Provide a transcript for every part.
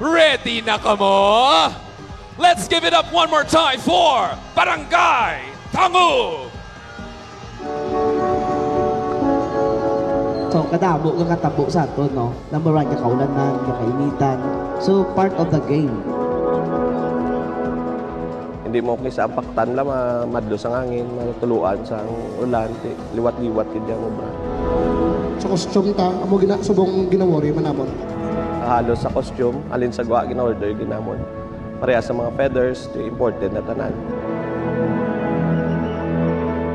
Ready na ka mo? Let's give it up one more time for Barangay Tangub! So, kadamo kang katabo sa ato, no? Number one, kakaulanan, kakainitan. So, part of the game. Hindi mo kisapaktan lang, madlo sa hangin, matuluan sa ulan, liwat-liwat hindi ang obra. Sa costume ta, amo subong ginawori manamon. Halos sa costume, alin sa gawa gina-order ginamon. Pareha sa mga feathers, imported na tanan.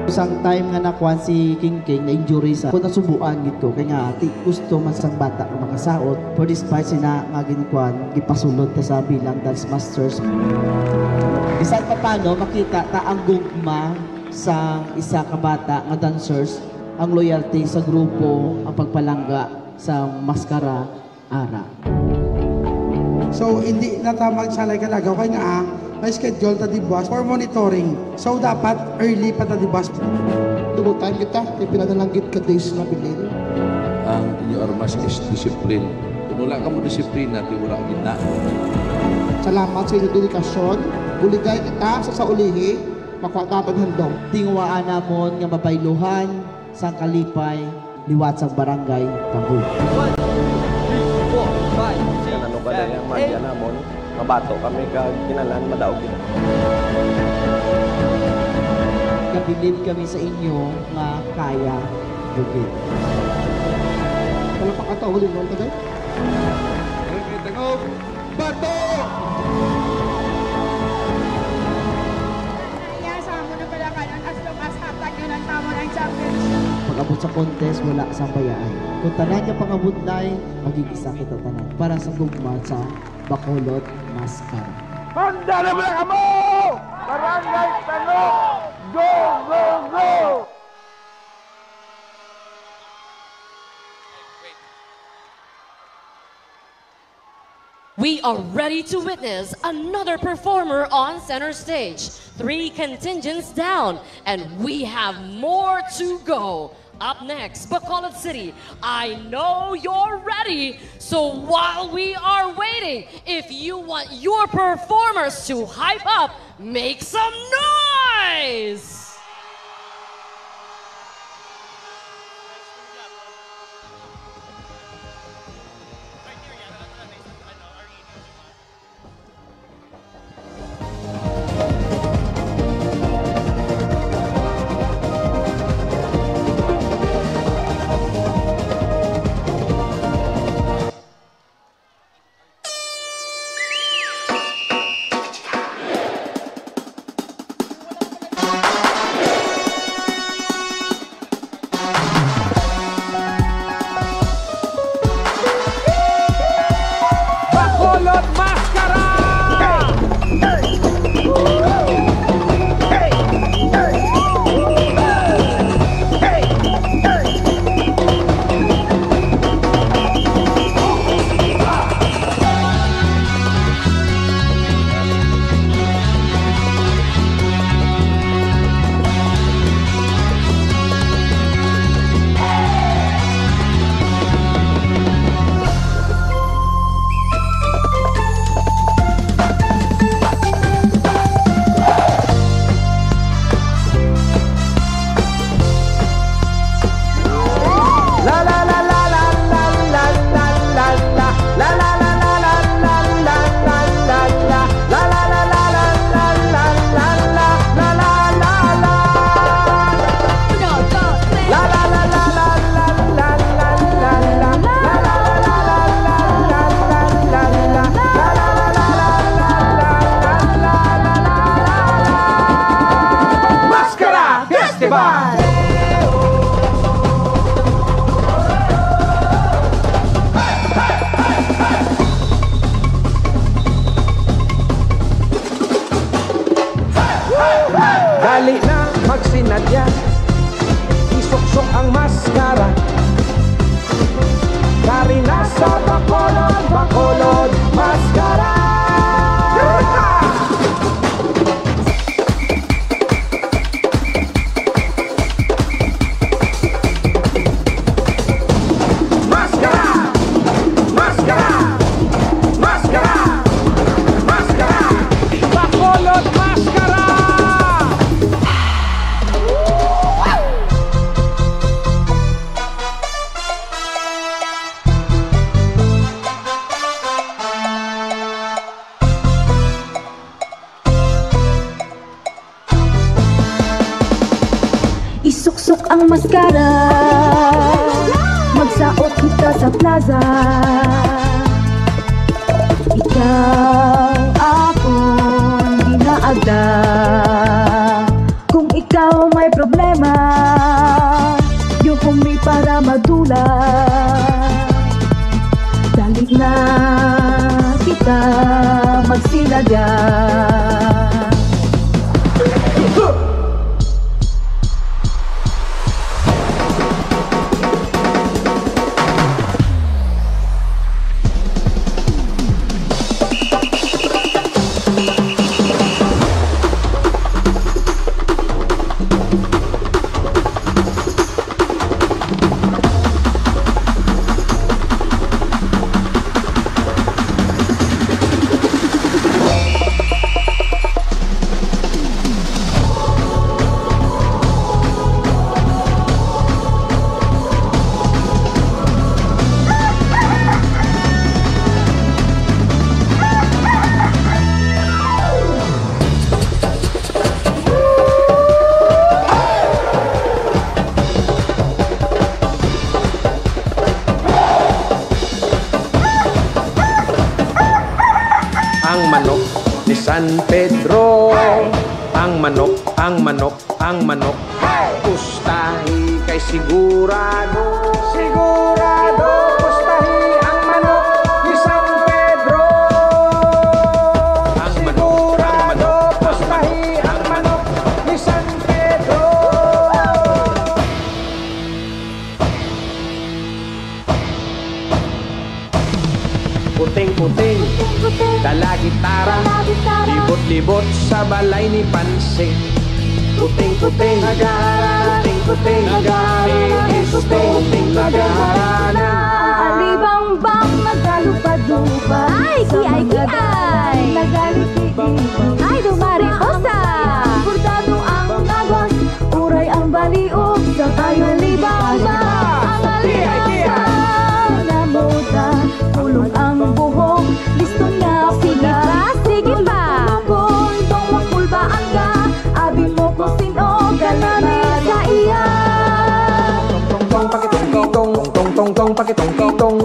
Isang time nga nakuha si King King na injury sa kung nasubuan gito kaya nga gusto man sang bata nga makasaot for despite sina nga ginkuan gipasulod ta sa bilang dance masters. Bisan pa paano makita ta ang gugma sa isa ka bata nga dancers, ang loyalty sa grupo, ang pagpalangga sa maskara ara. So hindi na ta magsalay kalagaw kay nga may schedule ta di bus for monitoring. So dapat early pa ta di bus. Double time kita, kay pinanalanggit ka days na bilin. Ang inyo armas is discipline. Kung wala ka mo disiplina, di wala kita. Salamat sa inyong dedikasyon. Buligay kita sa saulihi, makuha dapat handong. Tingwaan namon nga mapayluhan sa kalipay liwat sa barangay Tangub. 1, 2, 3, 4, 5, 6, Ano ba na yung magya namon? Mabato kami kag kinalan, madaog kita. Kabilib kami sa inyo nga kaya bukid. Wala pa katahulin mo tagay. Tangub, bato! Sa amo na pala kanon as long as hatag yun ang tamo ng championship. Pag-abot sa contest, wala sang bayaan. Kung tanan niya pang-abot na magigisa kita tanan para sa gugma sa Bacolod Maskara. Handa na ba ka mo? Barangay Tangub! Go, go, go! We are ready to witness another performer on center stage. 3 contingents down, and we have more to go. Up next, Bacolod City. I know you're ready. So while we are waiting, if you want your performers to hype up, make some noise! ang maskara, magsaot kita sa plaza. Ikaw akong ginaagda. Kung ikaw may problema, yung kumi para madula. Dalik na kita magsilaga. Ang manok ni San Pedro, ang manok, ang manok, ang manok. Pustahi kay sigurado, sigurado. Pustahi ang manok ni San Pedro. Ang sigurado, pustahi ang manok ni San Pedro. Puting-puting, dala gitara, libot-libot sa balay ni Pansing. Puting-puting, puting-puting, puting-puting, naghaharana. Alibang-bang naglalupad-lupad. Ay, kiay-kiay, nagalit-kiay. Ay, dumariposa. Portado ang nagwas, uray ang baliog. Sa tayo libang-bang, ang alibang-bang. Namuta, pulong ang buhok. Listo nga sila. Sige pa. Tong makulba ang ga. Abi mo kung sino ganami sa iya. Tong pakitong-kitong, tong pakitong-kitong,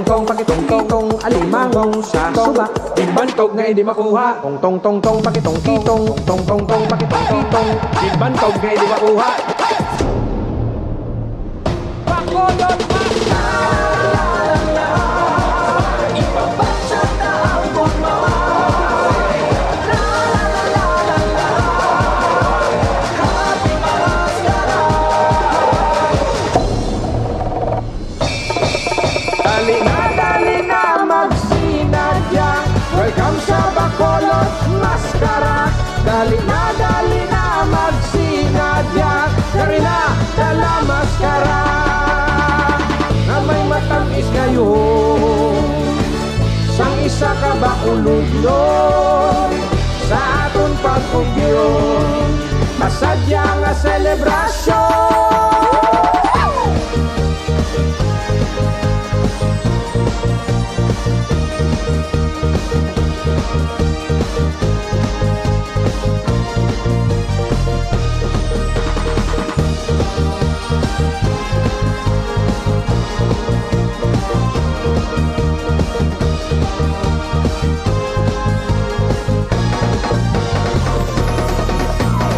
tong pakitong-kitong, alimangong sa suba, ibantog nga hindi makuha. Tong pakitong-kitong, tong pakitong-kitong, ibantog nga hindi makuha. Pakodot pa! Dali na magsinadya. Welcome sa Bacolod Maskara. Dali na magsinadya. Dari na dala maskara. Na may matamis ngayon. Sang isa ka ba uludlon sa aton pagkugyon. Masadya nga selebrasyon.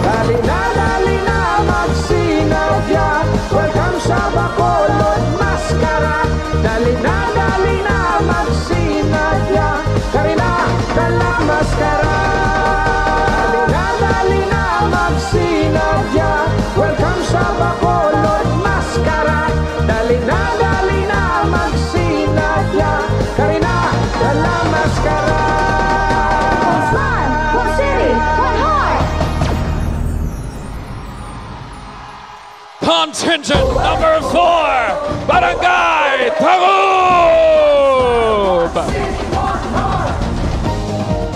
Dali na magsinadya. Welcome sa Bacolod Maskara. Dali na magsinadya. Karina, dala maskara. Dali na magsinadya. Welcome sa Bacolod Maskara. Dali na magsinadya. Karina, dala maskara. One, one city, one heart. Contingent number 4, Barangay Tango!